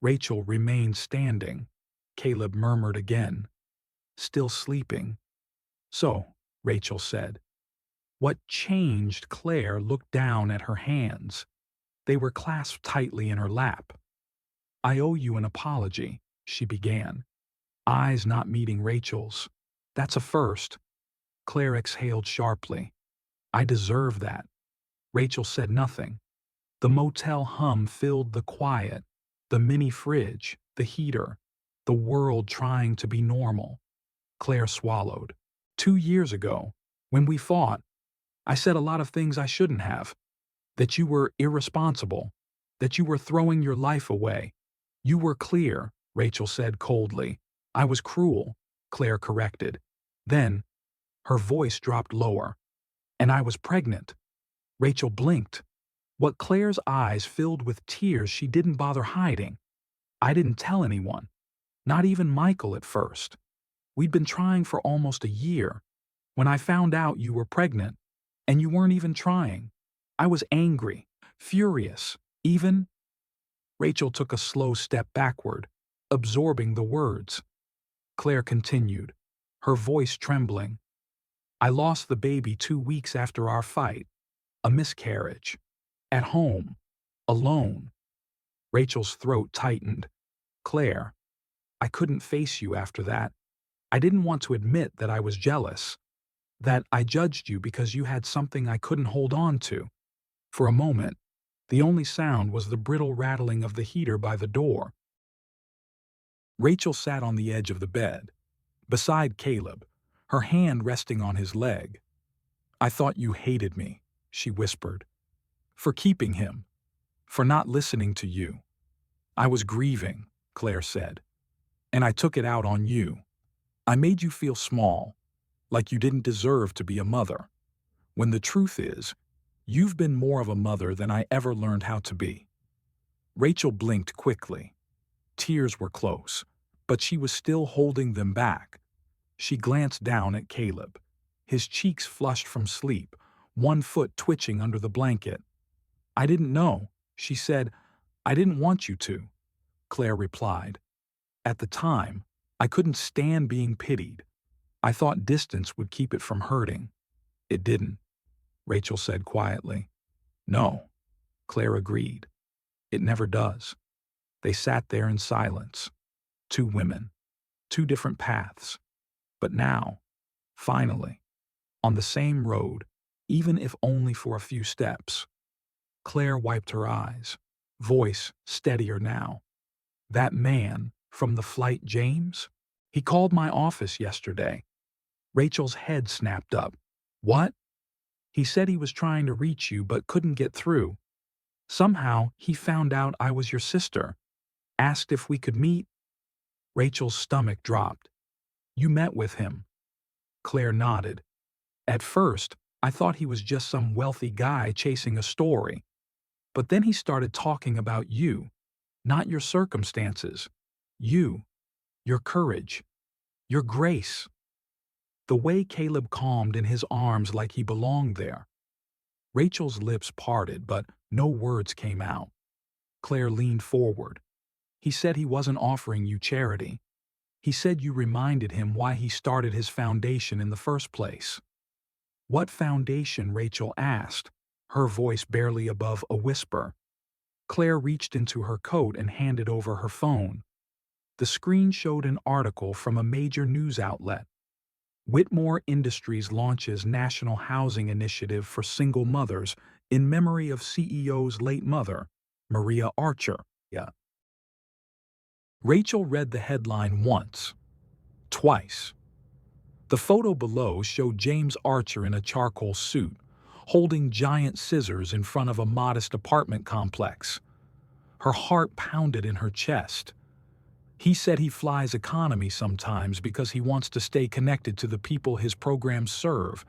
S1: Rachel remained standing. Caleb murmured again, "Still sleeping." "So," Rachel said. What changed? Claire looked down at her hands. They were clasped tightly in her lap. "I owe you an apology," she began, eyes not meeting Rachel's. "That's a first." Claire exhaled sharply. "I deserve that." Rachel said nothing. The motel hum filled the quiet, the mini fridge, the heater, the world trying to be normal. Claire swallowed. 2 years ago, when we fought, I said a lot of things I shouldn't have. That you were irresponsible, that you were throwing your life away. You were clear, Rachel said coldly. I was cruel, Claire corrected. Then, her voice dropped lower. And I was pregnant. Rachel blinked. What Claire's eyes filled with tears she didn't bother hiding. I didn't tell anyone. Not even Michael at first. We'd been trying for almost a year. When I found out you were pregnant, and you weren't even trying, I was angry, furious, even. Rachel took a slow step backward, absorbing the words. Claire continued, her voice trembling. I lost the baby 2 weeks after our fight. A miscarriage. At home. Alone. Rachel's throat tightened. Claire, I couldn't face you after that. I didn't want to admit that I was jealous. That I judged you because you had something I couldn't hold on to. For a moment, the only sound was the brittle rattling of the heater by the door. Rachel sat on the edge of the bed, beside Caleb, her hand resting on his leg. I thought you hated me, she whispered. For keeping him. For not listening to you. I was grieving, Claire said. And I took it out on you. I made you feel small, like you didn't deserve to be a mother. When the truth is, you've been more of a mother than I ever learned how to be. Rachel blinked quickly. Tears were close, but she was still holding them back. She glanced down at Caleb, his cheeks flushed from sleep, one foot twitching under the blanket. I didn't know, she said. I didn't want you to, Claire replied. At the time, I couldn't stand being pitied. I thought distance would keep it from hurting. It didn't, Rachel said quietly. No, Claire agreed. It never does. They sat there in silence. 2 women, 2 different paths. But now, finally, on the same road, even if only for a few steps. Claire wiped her eyes, voice steadier now. That man from the flight, James? He called my office yesterday. Rachel's head snapped up. What? He said he was trying to reach you but couldn't get through. Somehow he found out I was your sister. Asked if we could meet. Rachel's stomach dropped. You met with him. Claire nodded. At first, I thought he was just some wealthy guy chasing a story. But then he started talking about you, not your circumstances. You, your courage, your grace. The way Caleb calmed in his arms like he belonged there. Rachel's lips parted, but no words came out. Claire leaned forward. He said he wasn't offering you charity. He said you reminded him why he started his foundation in the first place. What foundation? Rachel asked, her voice barely above a whisper. Claire reached into her coat and handed over her phone. The screen showed an article from a major news outlet. Whitmore Industries launches National Housing Initiative for Single Mothers in memory of CEO's late mother, Maria Archer. Rachel read the headline once, twice. The photo below showed James Archer in a charcoal suit, holding giant scissors in front of a modest apartment complex. Her heart pounded in her chest. He said he flies economy sometimes because he wants to stay connected to the people his programs serve,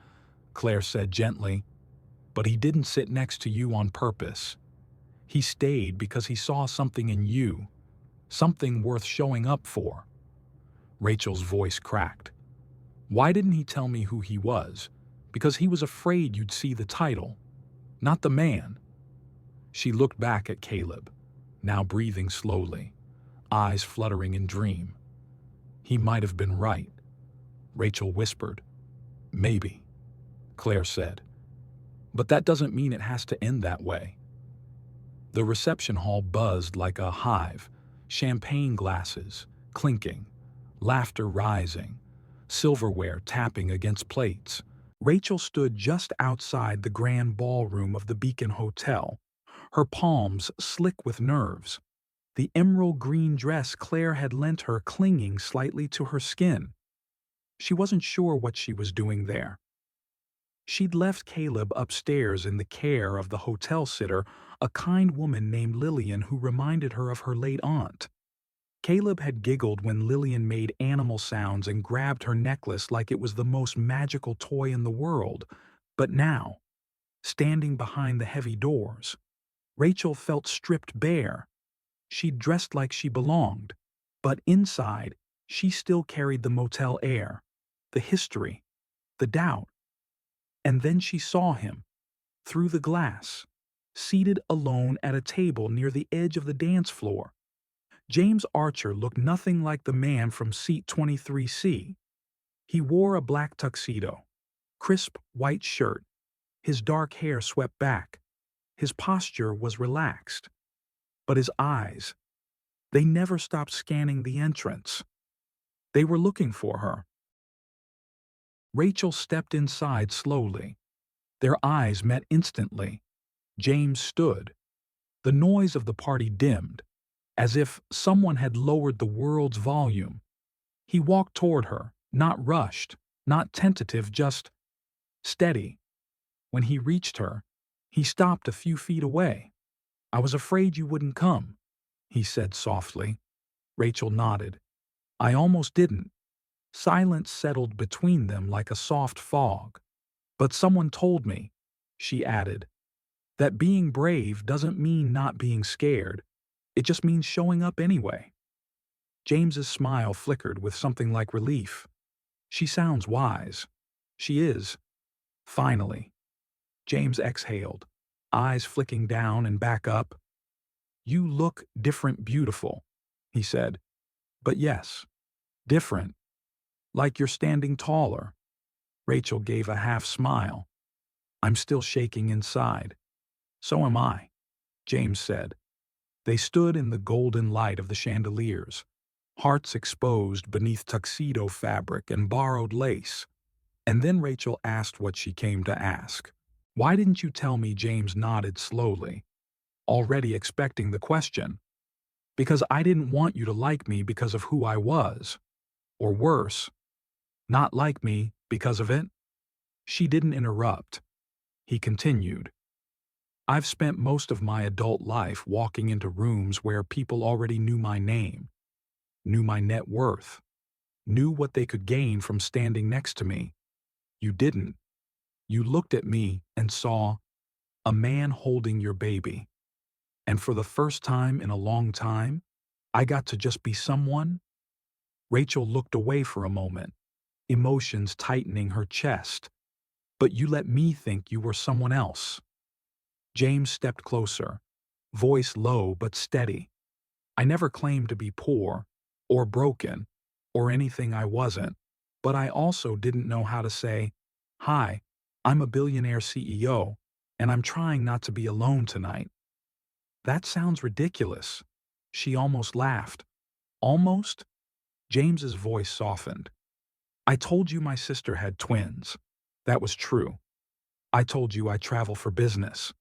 S1: Claire said gently. But he didn't sit next to you on purpose. He stayed because he saw something in you, something worth showing up for. Rachel's voice cracked. Why didn't he tell me who he was? Because he was afraid you'd see the title, not the man. She looked back at Caleb, now breathing slowly, eyes fluttering in dream. He might have been right, Rachel whispered. Maybe, Claire said. But that doesn't mean it has to end that way. The reception hall buzzed like a hive, champagne glasses clinking, laughter rising, silverware tapping against plates. Rachel stood just outside the grand ballroom of the Beacon Hotel, her palms slick with nerves, the emerald green dress Claire had lent her clinging slightly to her skin. She wasn't sure what she was doing there. She'd left Caleb upstairs in the care of the hotel sitter, a kind woman named Lillian who reminded her of her late aunt. Caleb had giggled when Lillian made animal sounds and grabbed her necklace like it was the most magical toy in the world. But now, standing behind the heavy doors, Rachel felt stripped bare. She'd dressed like she belonged, but inside, she still carried the motel air, the history, the doubt. And then she saw him, through the glass, seated alone at a table near the edge of the dance floor. James Archer looked nothing like the man from seat 23C. He wore a black tuxedo, crisp white shirt, his dark hair swept back. His posture was relaxed. But his eyes, they never stopped scanning the entrance. They were looking for her. Rachel stepped inside slowly. Their eyes met instantly. James stood. The noise of the party dimmed, as if someone had lowered the world's volume. He walked toward her, not rushed, not tentative, just steady. When he reached her, he stopped a few feet away. "I was afraid you wouldn't come," he said softly. Rachel nodded. "I almost didn't." Silence settled between them like a soft fog. "But someone told me," she added, "that being brave doesn't mean not being scared. It just means showing up anyway." James's smile flickered with something like relief. "She sounds wise." "She is." Finally, James exhaled, eyes flicking down and back up. "You look different, beautiful," he said. "But yes, different. Like you're standing taller." Rachel gave a half smile. "I'm still shaking inside." "So am I," James said. They stood in the golden light of the chandeliers, hearts exposed beneath tuxedo fabric and borrowed lace. And then Rachel asked what she came to ask. "Why didn't you tell me?" James nodded slowly, already expecting the question. "Because I didn't want you to like me because of who I was. Or worse, not like me because of it." She didn't interrupt. He continued. "I've spent most of my adult life walking into rooms where people already knew my name, knew my net worth, knew what they could gain from standing next to me. You didn't. You looked at me and saw a man holding your baby. And for the first time in a long time, I got to just be someone." Rachel looked away for a moment, emotions tightening her chest. "But you let me think you were someone else." James stepped closer, voice low but steady. "I never claimed to be poor, or broken, or anything I wasn't, but I also didn't know how to say, 'Hi, I'm a billionaire CEO, and I'm trying not to be alone tonight.'" "That sounds ridiculous." She almost laughed. "Almost?" James's voice softened. "I told you my sister had twins. That was true. I told you I travel for business.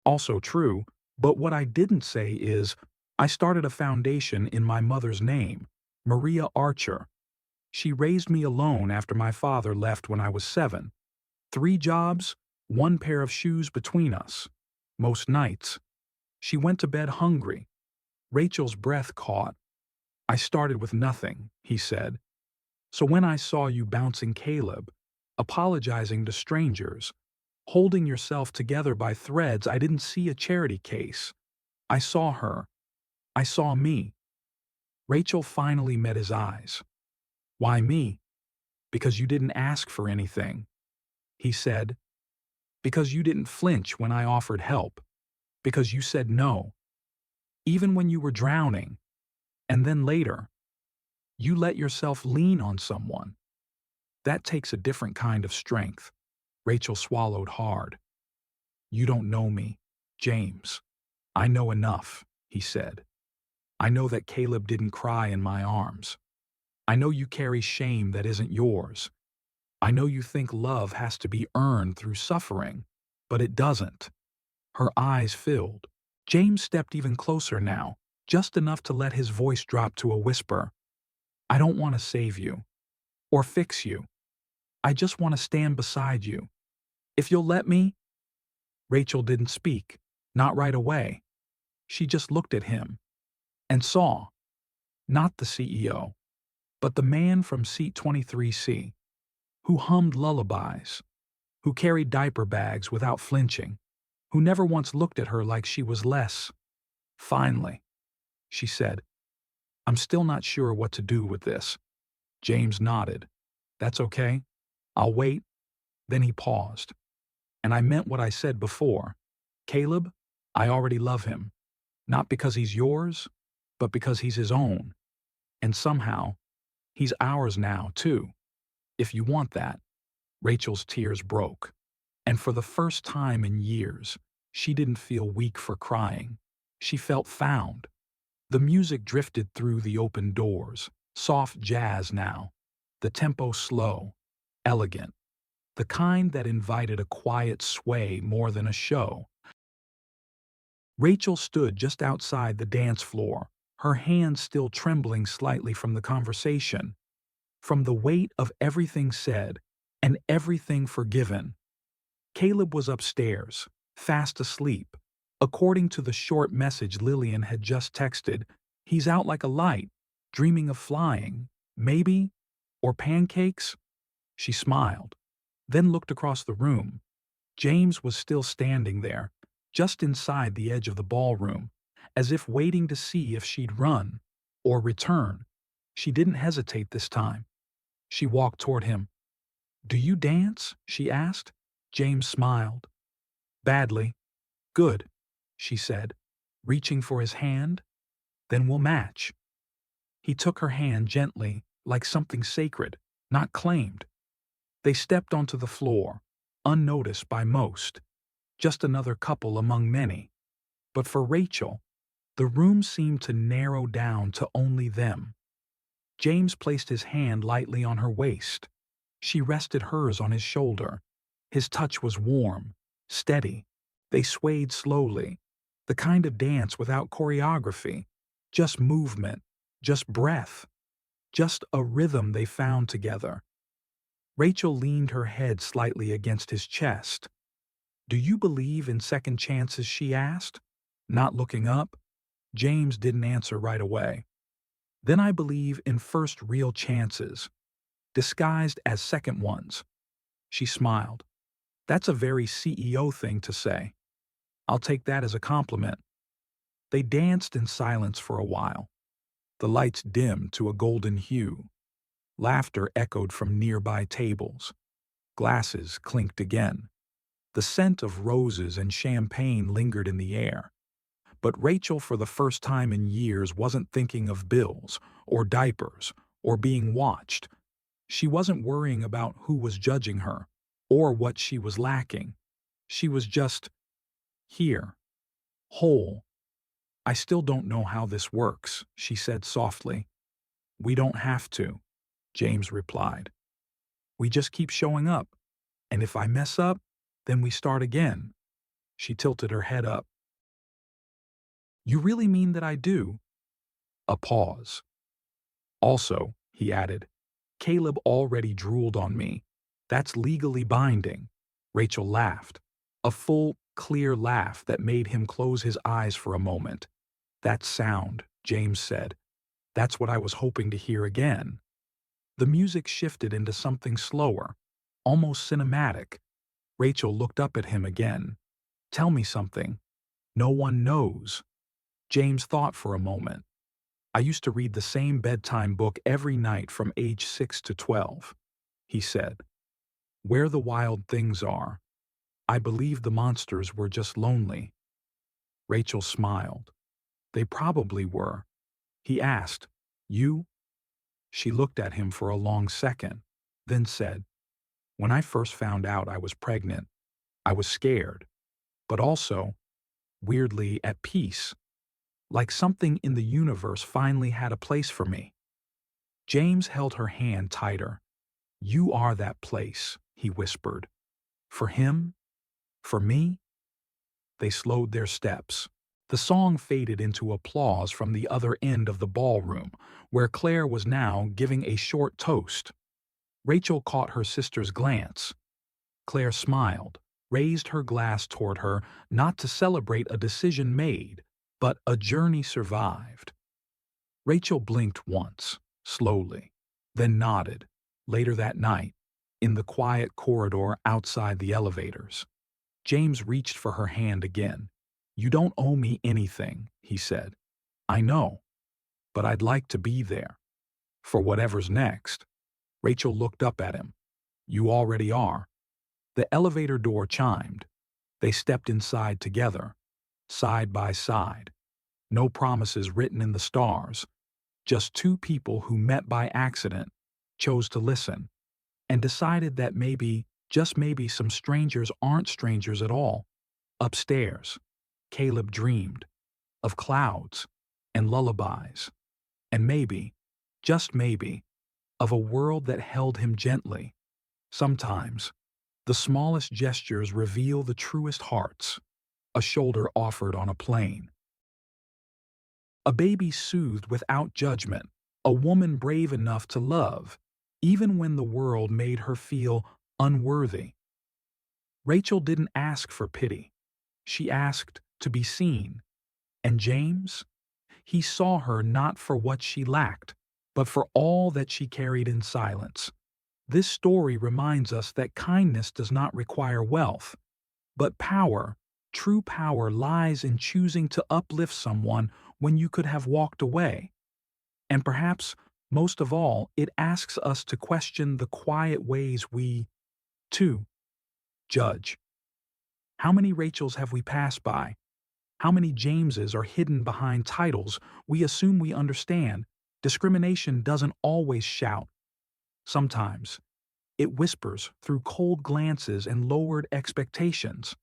S1: Also true, but what I didn't say is I started a foundation in my mother's name, Maria Archer. She raised me alone after my father left when I was 7. 3 jobs, 1 pair of shoes between us. Most nights. She went to bed hungry." Rachel's breath caught, I started with nothing, he said. So when I saw you bouncing Caleb, apologizing to strangers, holding yourself together by threads, I didn't see a charity case. I saw her. I saw me. Rachel finally met his eyes. Why me? Because you didn't ask for anything, he said. Because you didn't flinch when I offered help. Because you said no, even when you were drowning. And then later, you let yourself lean on someone. That takes a different kind of strength. Rachel swallowed hard. You don't know me, James. I know enough, he said. I know that Caleb didn't cry in my arms. I know you carry shame that isn't yours. I know you think love has to be earned through suffering, but it doesn't. Her eyes filled. James stepped even closer now, just enough to let his voice drop to a whisper. I don't want to save you, or fix you. I just want to stand beside you. If you'll let me. Rachel didn't speak, not right away. She just looked at him and saw, not the CEO, but the man from seat 23C, who hummed lullabies, who carried diaper bags without flinching, who never once looked at her like she was less. Finally, she said, I'm still not sure what to do with this. James nodded. That's okay. I'll wait. Then he paused. And I meant what I said before. Caleb, I already love him. Not because he's yours, but because he's his own. And somehow, he's ours now, too. If you want that. Rachel's tears broke. And for the first time in years, she didn't feel weak for crying. She felt found. The music drifted through the open doors, soft jazz now, the tempo slow, elegant, the kind that invited a quiet sway more than a show. Rachel stood just outside the dance floor, her hands still trembling slightly from the conversation, from the weight of everything said and everything forgiven. Caleb was upstairs, fast asleep. According to the short message Lillian had just texted, he's out like a light, dreaming of flying, maybe, or pancakes. She smiled, then looked across the room. James was still standing there, just inside the edge of the ballroom, as if waiting to see if she'd run or return. She didn't hesitate this time. She walked toward him. Do you dance? She asked. James smiled. Badly. Good, she said, reaching for his hand. Then we'll match. He took her hand gently, like something sacred, not claimed. They stepped onto the floor, unnoticed by most, just another couple among many. But for Rachel, the room seemed to narrow down to only them. James placed his hand lightly on her waist. She rested hers on his shoulder. His touch was warm, steady. They swayed slowly, the kind of dance without choreography, just movement, just breath, just a rhythm they found together. Rachel leaned her head slightly against his chest. Do you believe in second chances? She asked. Not looking up, James didn't answer right away. Then I believe in first real chances, disguised as second ones. She smiled. That's a very CEO thing to say. I'll take that as a compliment. They danced in silence for a while. The lights dimmed to a golden hue. Laughter echoed from nearby tables. Glasses clinked again. The scent of roses and champagne lingered in the air. But Rachel, for the first time in years, wasn't thinking of bills or diapers or being watched. She wasn't worrying about who was judging her or what she was lacking. She was just here, whole. I still don't know how this works, she said softly. We don't have to, James replied. We just keep showing up, and if I mess up, then we start again. She tilted her head up. You really mean that I do? A pause. Also, he added, Caleb already drooled on me. That's legally binding. Rachel laughed. A full, clear laugh that made him close his eyes for a moment. That sound, James said. That's what I was hoping to hear again. The music shifted into something slower, almost cinematic. Rachel looked up at him again. Tell me something. No one knows. James thought for a moment. I used to read the same bedtime book every night from age 6 to 12, he said. Where the wild things are. I believe the monsters were just lonely. Rachel smiled. They probably were. He asked, You? She looked at him for a long second, then said, When I first found out I was pregnant, I was scared, but also, weirdly, at peace, like something in the universe finally had a place for me. James held her hand tighter. You are that place, he whispered. For him? For me? They slowed their steps. The song faded into applause from the other end of the ballroom, where Claire was now giving a short toast. Rachel caught her sister's glance. Claire smiled, raised her glass toward her, not to celebrate a decision made, but a journey survived. Rachel blinked once, slowly, then nodded, later that night, in the quiet corridor outside the elevators. James reached for her hand again. You don't owe me anything, he said. I know, but I'd like to be there. For whatever's next. Rachel looked up at him. You already are. The elevator door chimed. They stepped inside together, side by side. No promises written in the stars. Just two people who met by accident, chose to listen, and decided that maybe, just maybe, some strangers aren't strangers at all. Upstairs, Caleb dreamed of clouds and lullabies, and maybe, just maybe, of a world that held him gently. Sometimes, the smallest gestures reveal the truest hearts. A shoulder offered on a plane. A baby soothed without judgment. A woman brave enough to love, even when the world made her feel unworthy. Rachel didn't ask for pity. She asked to be seen. And James? He saw her not for what she lacked, but for all that she carried in silence. This story reminds us that kindness does not require wealth, but power. True power lies in choosing to uplift someone when you could have walked away. And perhaps, most of all, it asks us to question the quiet ways we, too, judge. How many Rachels have we passed by? How many Jameses are hidden behind titles we assume we understand? Discrimination doesn't always shout. Sometimes, it whispers through cold glances and lowered expectations.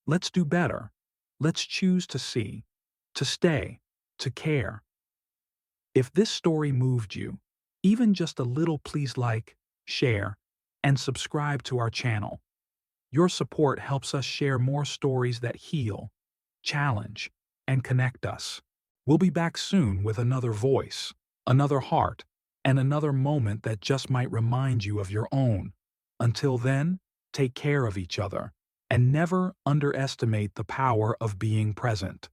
S1: Let's do better. Let's choose to see, to stay, to care. If this story moved you, even just a little, please like, share, and subscribe to our channel. Your support helps us share more stories that heal, challenge, and connect us. We'll be back soon with another voice, another heart, and another moment that just might remind you of your own. Until then, take care of each other, and never underestimate the power of being present.